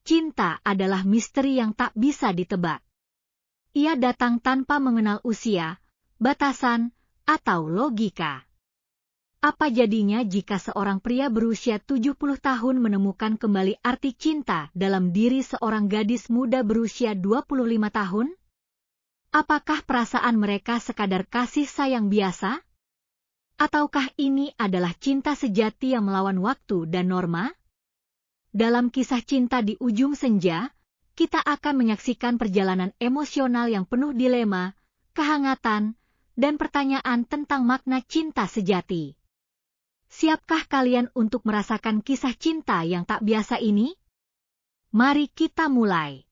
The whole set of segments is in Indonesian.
cinta adalah misteri yang tak bisa ditebak. Ia datang tanpa mengenal usia, batasan, atau logika. Apa jadinya jika seorang pria berusia 70 tahun menemukan kembali arti cinta dalam diri seorang gadis muda berusia 25 tahun? Apakah perasaan mereka sekadar kasih sayang biasa? Ataukah ini adalah cinta sejati yang melawan waktu dan norma? Dalam kisah cinta di ujung senja, kita akan menyaksikan perjalanan emosional yang penuh dilema, kehangatan, dan pertanyaan tentang makna cinta sejati. Siapkah kalian untuk merasakan kisah cinta yang tak biasa ini? Mari kita mulai.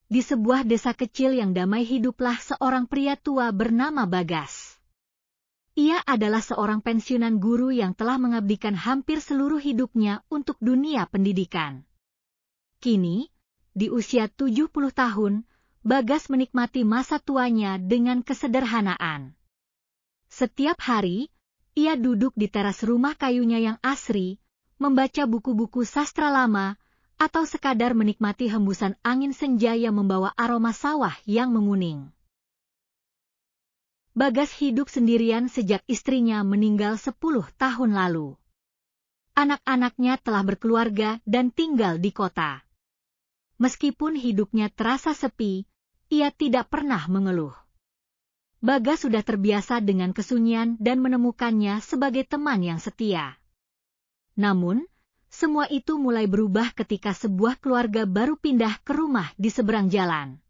Di sebuah desa kecil yang damai hiduplah seorang pria tua bernama Bagas. Ia adalah seorang pensiunan guru yang telah mengabdikan hampir seluruh hidupnya untuk dunia pendidikan. Kini, di usia 70 tahun, Bagas menikmati masa tuanya dengan kesederhanaan. Setiap hari, ia duduk di teras rumah kayunya yang asri, membaca buku-buku sastra lama, atau sekadar menikmati hembusan angin senja yang membawa aroma sawah yang menguning. Bagas hidup sendirian sejak istrinya meninggal 10 tahun lalu. Anak-anaknya telah berkeluarga dan tinggal di kota. Meskipun hidupnya terasa sepi, ia tidak pernah mengeluh. Bagas sudah terbiasa dengan kesunyian dan menemukannya sebagai teman yang setia. Namun, semua itu mulai berubah ketika sebuah keluarga baru pindah ke rumah di seberang jalan.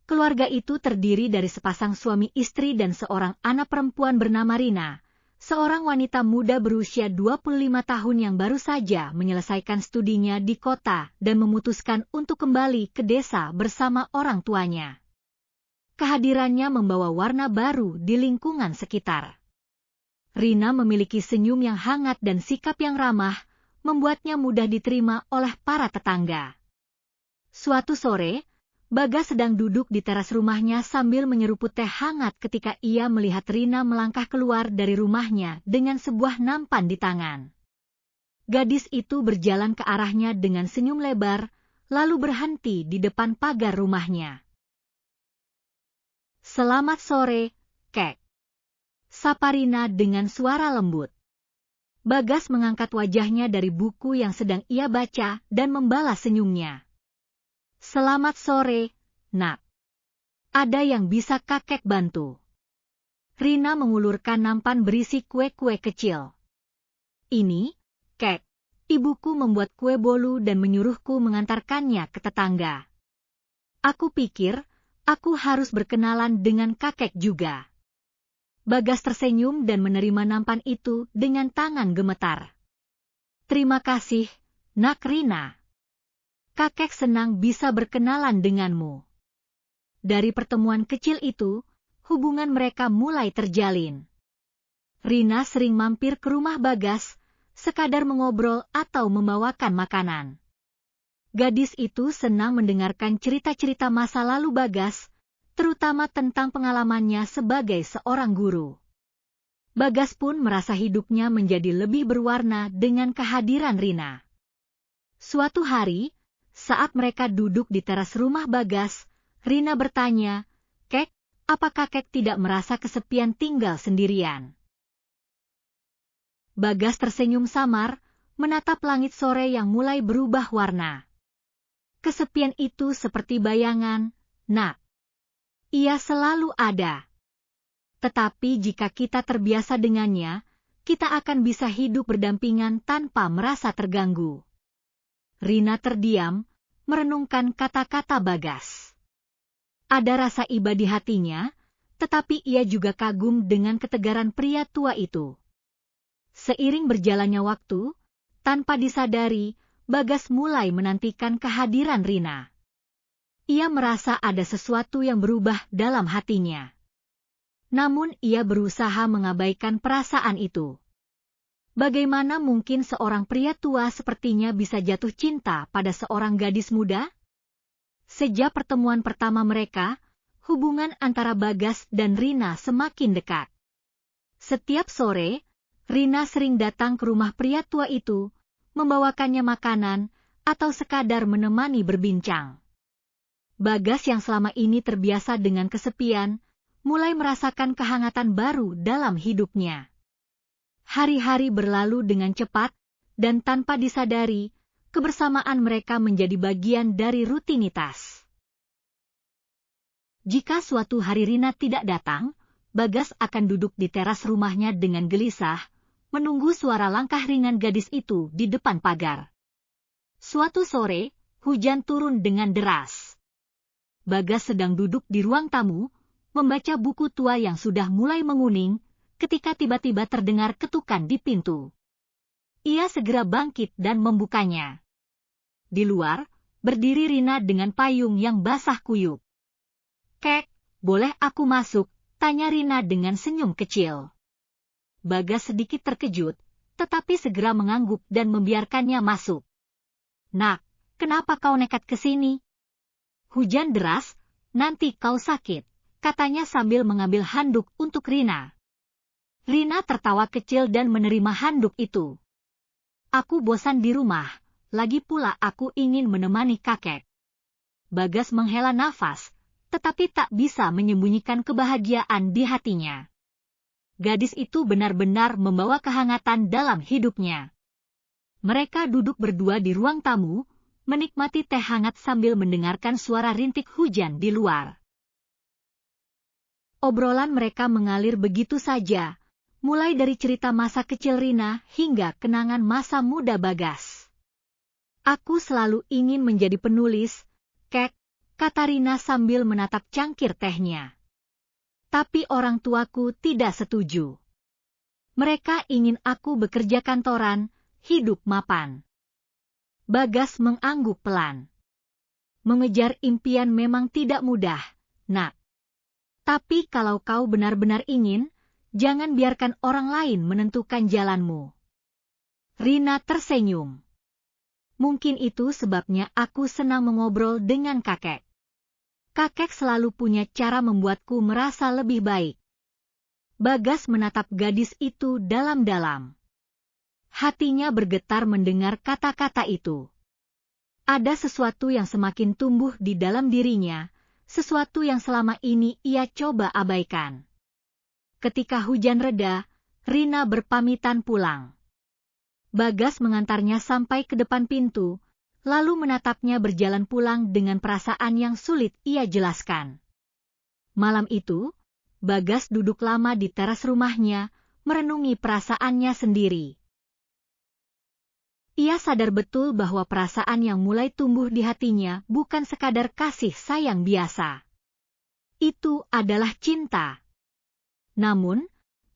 Keluarga itu terdiri dari sepasang suami istri dan seorang anak perempuan bernama Rina, seorang wanita muda berusia 25 tahun yang baru saja menyelesaikan studinya di kota dan memutuskan untuk kembali ke desa bersama orang tuanya. Kehadirannya membawa warna baru di lingkungan sekitar. Rina memiliki senyum yang hangat dan sikap yang ramah, membuatnya mudah diterima oleh para tetangga. Suatu sore, Bagas sedang duduk di teras rumahnya sambil menyeruput teh hangat ketika ia melihat Rina melangkah keluar dari rumahnya dengan sebuah nampan di tangan. Gadis itu berjalan ke arahnya dengan senyum lebar, lalu berhenti di depan pagar rumahnya. "Selamat sore, Kek," sapa Rina dengan suara lembut. Bagas mengangkat wajahnya dari buku yang sedang ia baca dan membalas senyumnya. "Selamat sore, Nak. Ada yang bisa kakek bantu?" Rina mengulurkan nampan berisi kue-kue kecil. "Ini, Kek, ibuku membuat kue bolu dan menyuruhku mengantarkannya ke tetangga. Aku pikir, aku harus berkenalan dengan kakek juga." Bagas tersenyum dan menerima nampan itu dengan tangan gemetar. "Terima kasih, Nak Rina. Kakek senang bisa berkenalan denganmu." Dari pertemuan kecil itu, hubungan mereka mulai terjalin. Rina sering mampir ke rumah Bagas, sekadar mengobrol atau membawakan makanan. Gadis itu senang mendengarkan cerita-cerita masa lalu Bagas, terutama tentang pengalamannya sebagai seorang guru. Bagas pun merasa hidupnya menjadi lebih berwarna dengan kehadiran Rina. Suatu hari, saat mereka duduk di teras rumah Bagas, Rina bertanya, "Kek, apakah Kek tidak merasa kesepian tinggal sendirian?" Bagas tersenyum samar, menatap langit sore yang mulai berubah warna. "Kesepian itu seperti bayangan, Nak. Ia selalu ada. Tetapi jika kita terbiasa dengannya, kita akan bisa hidup berdampingan tanpa merasa terganggu." Rina terdiam, merenungkan kata-kata Bagas. Ada rasa iba di hatinya, tetapi ia juga kagum dengan ketegaran pria tua itu. Seiring berjalannya waktu, tanpa disadari, Bagas mulai menantikan kehadiran Rina. Ia merasa ada sesuatu yang berubah dalam hatinya. Namun ia berusaha mengabaikan perasaan itu. Bagaimana mungkin seorang pria tua sepertinya bisa jatuh cinta pada seorang gadis muda? Sejak pertemuan pertama mereka, hubungan antara Bagas dan Rina semakin dekat. Setiap sore, Rina sering datang ke rumah pria tua itu, membawakannya makanan, atau sekadar menemani berbincang. Bagas yang selama ini terbiasa dengan kesepian, mulai merasakan kehangatan baru dalam hidupnya. Hari-hari berlalu dengan cepat, dan tanpa disadari, kebersamaan mereka menjadi bagian dari rutinitas. Jika suatu hari Rina tidak datang, Bagas akan duduk di teras rumahnya dengan gelisah, menunggu suara langkah ringan gadis itu di depan pagar. Suatu sore, hujan turun dengan deras. Bagas sedang duduk di ruang tamu, membaca buku tua yang sudah mulai menguning, ketika tiba-tiba terdengar ketukan di pintu. Ia segera bangkit dan membukanya. Di luar, berdiri Rina dengan payung yang basah kuyup. "Kek, boleh aku masuk?" tanya Rina dengan senyum kecil. Bagas sedikit terkejut, tetapi segera mengangguk dan membiarkannya masuk. "Nak, kenapa kau nekat ke sini?" "Hujan deras, nanti kau sakit," katanya sambil mengambil handuk untuk Rina. Rina tertawa kecil dan menerima handuk itu. "Aku bosan di rumah, lagi pula aku ingin menemani kakek." Bagas menghela nafas, tetapi tak bisa menyembunyikan kebahagiaan di hatinya. Gadis itu benar-benar membawa kehangatan dalam hidupnya. Mereka duduk berdua di ruang tamu, menikmati teh hangat sambil mendengarkan suara rintik hujan di luar. Obrolan mereka mengalir begitu saja, mulai dari cerita masa kecil Rina hingga kenangan masa muda Bagas. "Aku selalu ingin menjadi penulis, Kek," kata Rina sambil menatap cangkir tehnya. "Tapi orang tuaku tidak setuju. Mereka ingin aku bekerja kantoran, hidup mapan." Bagas mengangguk pelan. "Mengejar impian memang tidak mudah, Nak. Tapi kalau kau benar-benar ingin, jangan biarkan orang lain menentukan jalanmu." Rina tersenyum. "Mungkin itu sebabnya aku senang mengobrol dengan kakek. Kakek selalu punya cara membuatku merasa lebih baik." Bagas menatap gadis itu dalam-dalam. Hatinya bergetar mendengar kata-kata itu. Ada sesuatu yang semakin tumbuh di dalam dirinya, sesuatu yang selama ini ia coba abaikan. Ketika hujan reda, Rina berpamitan pulang. Bagas mengantarnya sampai ke depan pintu, lalu menatapnya berjalan pulang dengan perasaan yang sulit ia jelaskan. Malam itu, Bagas duduk lama di teras rumahnya, merenungi perasaannya sendiri. Ia sadar betul bahwa perasaan yang mulai tumbuh di hatinya bukan sekadar kasih sayang biasa. Itu adalah cinta. Namun,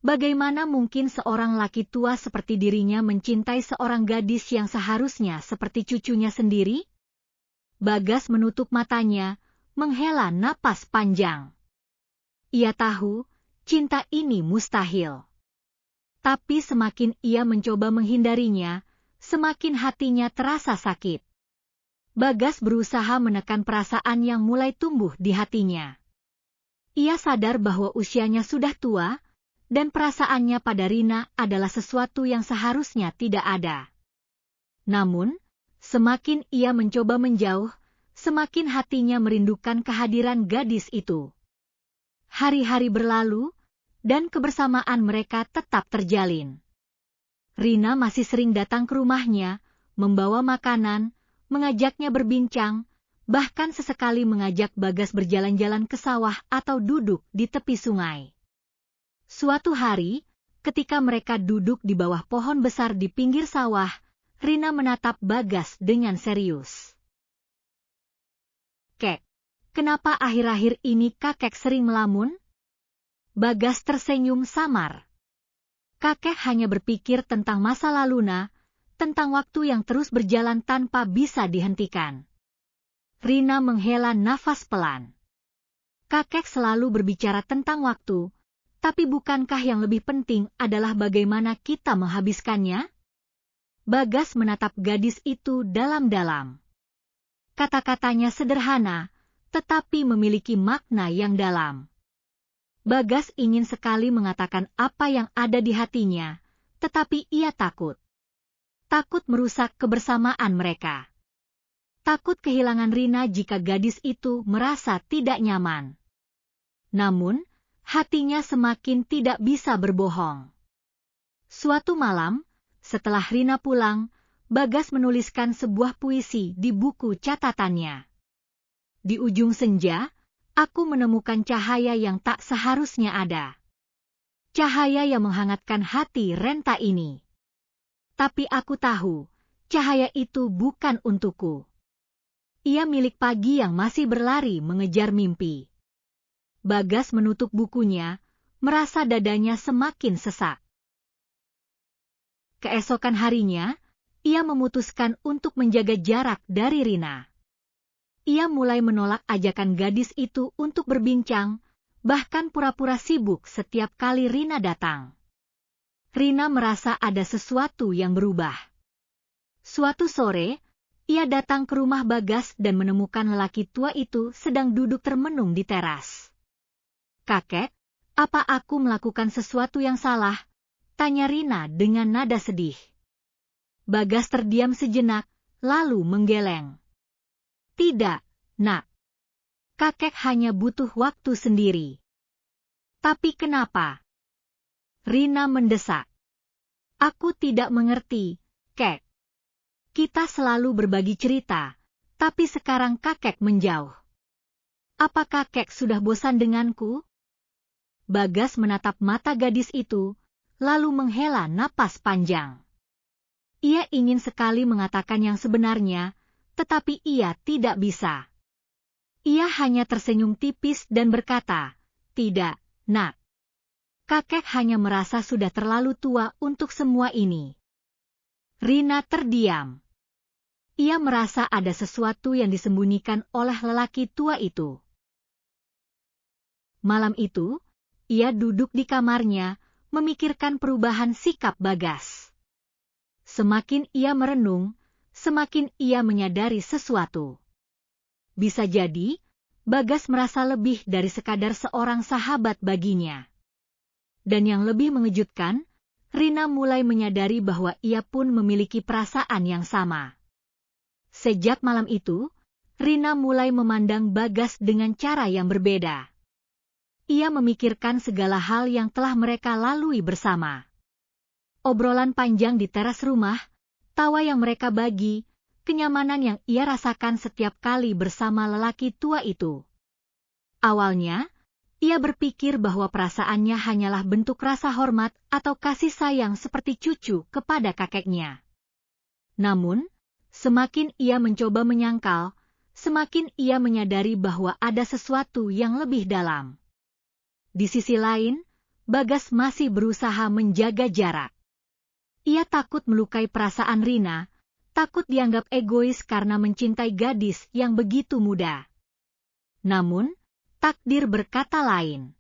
bagaimana mungkin seorang laki tua seperti dirinya mencintai seorang gadis yang seharusnya seperti cucunya sendiri? Bagas menutup matanya, menghela napas panjang. Ia tahu, cinta ini mustahil. Tapi semakin ia mencoba menghindarinya, semakin hatinya terasa sakit. Bagas berusaha menekan perasaan yang mulai tumbuh di hatinya. Ia sadar bahwa usianya sudah tua, dan perasaannya pada Rina adalah sesuatu yang seharusnya tidak ada. Namun, semakin ia mencoba menjauh, semakin hatinya merindukan kehadiran gadis itu. Hari-hari berlalu, dan kebersamaan mereka tetap terjalin. Rina masih sering datang ke rumahnya, membawa makanan, mengajaknya berbincang, bahkan sesekali mengajak Bagas berjalan-jalan ke sawah atau duduk di tepi sungai. Suatu hari, ketika mereka duduk di bawah pohon besar di pinggir sawah, Rina menatap Bagas dengan serius. "Kek, kenapa akhir-akhir ini kakek sering melamun?" Bagas tersenyum samar. "Kakek hanya berpikir tentang masa laluna, tentang waktu yang terus berjalan tanpa bisa dihentikan." Rina menghela nafas pelan. "Kakek selalu berbicara tentang waktu, tapi bukankah yang lebih penting adalah bagaimana kita menghabiskannya?" Bagas menatap gadis itu dalam-dalam. Kata-katanya sederhana, tetapi memiliki makna yang dalam. Bagas ingin sekali mengatakan apa yang ada di hatinya, tetapi ia takut. Takut merusak kebersamaan mereka. takut kehilangan Rina jika gadis itu merasa tidak nyaman. Namun, hatinya semakin tidak bisa berbohong. Suatu malam, setelah Rina pulang, Bagas menuliskan sebuah puisi di buku catatannya. Di ujung senja, aku menemukan cahaya yang tak seharusnya ada. Cahaya yang menghangatkan hati renta ini. Tapi aku tahu, cahaya itu bukan untukku. Ia milik pagi yang masih berlari mengejar mimpi. Bagas menutup bukunya, merasa dadanya semakin sesak. Keesokan harinya, ia memutuskan untuk menjaga jarak dari Rina. Ia mulai menolak ajakan gadis itu untuk berbincang, bahkan pura-pura sibuk setiap kali Rina datang. Rina merasa ada sesuatu yang berubah. Suatu sore, ia datang ke rumah Bagas dan menemukan lelaki tua itu sedang duduk termenung di teras. "Kakek, apa aku melakukan sesuatu yang salah?" tanya Rina dengan nada sedih. Bagas terdiam sejenak, lalu menggeleng. "Tidak, Nak. Kakek hanya butuh waktu sendiri." "Tapi kenapa?" Rina mendesak. "Aku tidak mengerti, Kek. Kita selalu berbagi cerita, tapi sekarang kakek menjauh. Apa kakek sudah bosan denganku?" Bagas menatap mata gadis itu, lalu menghela napas panjang. Ia ingin sekali mengatakan yang sebenarnya, tetapi ia tidak bisa. Ia hanya tersenyum tipis dan berkata, "Tidak, Nak. Kakek hanya merasa sudah terlalu tua untuk semua ini." Rina terdiam. Ia merasa ada sesuatu yang disembunyikan oleh lelaki tua itu. Malam itu, ia duduk di kamarnya, memikirkan perubahan sikap Bagas. Semakin ia merenung, semakin ia menyadari sesuatu. Bisa jadi, Bagas merasa lebih dari sekadar seorang sahabat baginya. Dan yang lebih mengejutkan, Rina mulai menyadari bahwa ia pun memiliki perasaan yang sama. Sejak malam itu, Rina mulai memandang Bagas dengan cara yang berbeda. Ia memikirkan segala hal yang telah mereka lalui bersama. Obrolan panjang di teras rumah, tawa yang mereka bagi, kenyamanan yang ia rasakan setiap kali bersama lelaki tua itu. Awalnya, ia berpikir bahwa perasaannya hanyalah bentuk rasa hormat atau kasih sayang seperti cucu kepada kakeknya. Namun, semakin ia mencoba menyangkal, semakin ia menyadari bahwa ada sesuatu yang lebih dalam. Di sisi lain, Bagas masih berusaha menjaga jarak. Ia takut melukai perasaan Rina, takut dianggap egois karena mencintai gadis yang begitu muda. Namun, takdir berkata lain.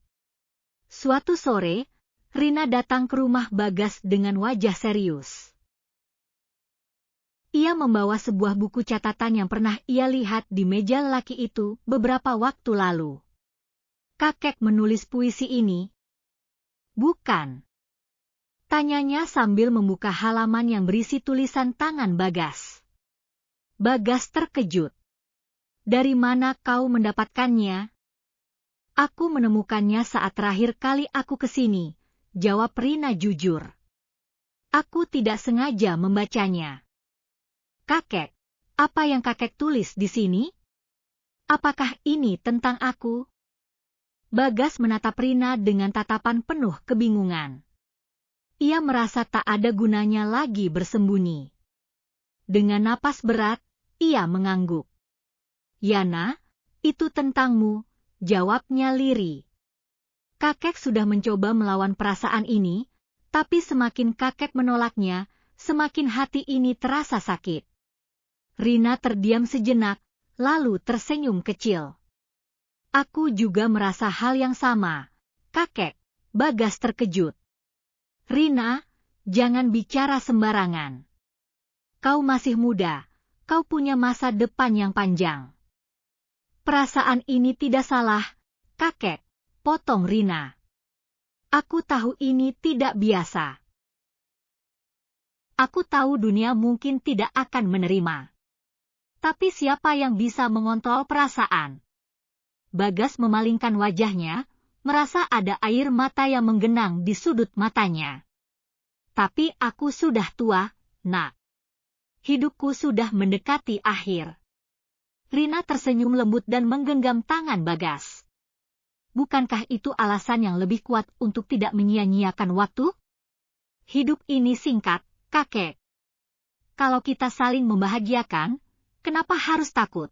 Suatu sore, Rina datang ke rumah Bagas dengan wajah serius. Ia membawa sebuah buku catatan yang pernah ia lihat di meja lelaki itu beberapa waktu lalu. "Kakek menulis puisi ini?" "Bukan." Tanyanya sambil membuka halaman yang berisi tulisan tangan Bagas. Bagas terkejut. "Dari mana kau mendapatkannya?" "Aku menemukannya saat terakhir kali aku ke sini," jawab Rina jujur. "Aku tidak sengaja membacanya." "Kakek, apa yang kakek tulis di sini? Apakah ini tentang aku?" Bagas menatap Rina dengan tatapan penuh kebingungan. Ia merasa tak ada gunanya lagi bersembunyi. Dengan napas berat, ia mengangguk. "Yana, itu tentangmu," jawabnya lirih. "Kakek sudah mencoba melawan perasaan ini, tapi semakin kakek menolaknya, semakin hati ini terasa sakit." Rina terdiam sejenak, lalu tersenyum kecil. "Aku juga merasa hal yang sama, kakek." Bagas terkejut. "Rina, jangan bicara sembarangan. Kau masih muda, kau punya masa depan yang panjang." "Perasaan ini tidak salah, kakek," potong Rina. "Aku tahu ini tidak biasa. Aku tahu dunia mungkin tidak akan menerima. Tapi siapa yang bisa mengontrol perasaan? Bagas memalingkan wajahnya, merasa ada air mata yang menggenang di sudut matanya. Tapi aku sudah tua, Nak. Hidupku sudah mendekati akhir. Rina tersenyum lembut dan menggenggam tangan Bagas. Bukankah itu alasan yang lebih kuat untuk tidak menyia-nyiakan waktu? Hidup ini singkat, kakek. Kalau kita saling membahagiakan, kenapa harus takut?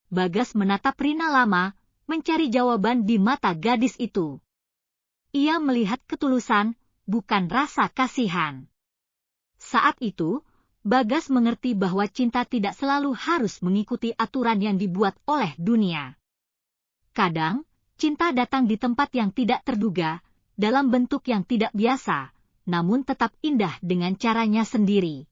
Bagas menatap Rina lama, mencari jawaban di mata gadis itu. Ia melihat ketulusan, bukan rasa kasihan. Saat itu, Bagas mengerti bahwa cinta tidak selalu harus mengikuti aturan yang dibuat oleh dunia. Kadang, cinta datang di tempat yang tidak terduga, dalam bentuk yang tidak biasa, namun tetap indah dengan caranya sendiri.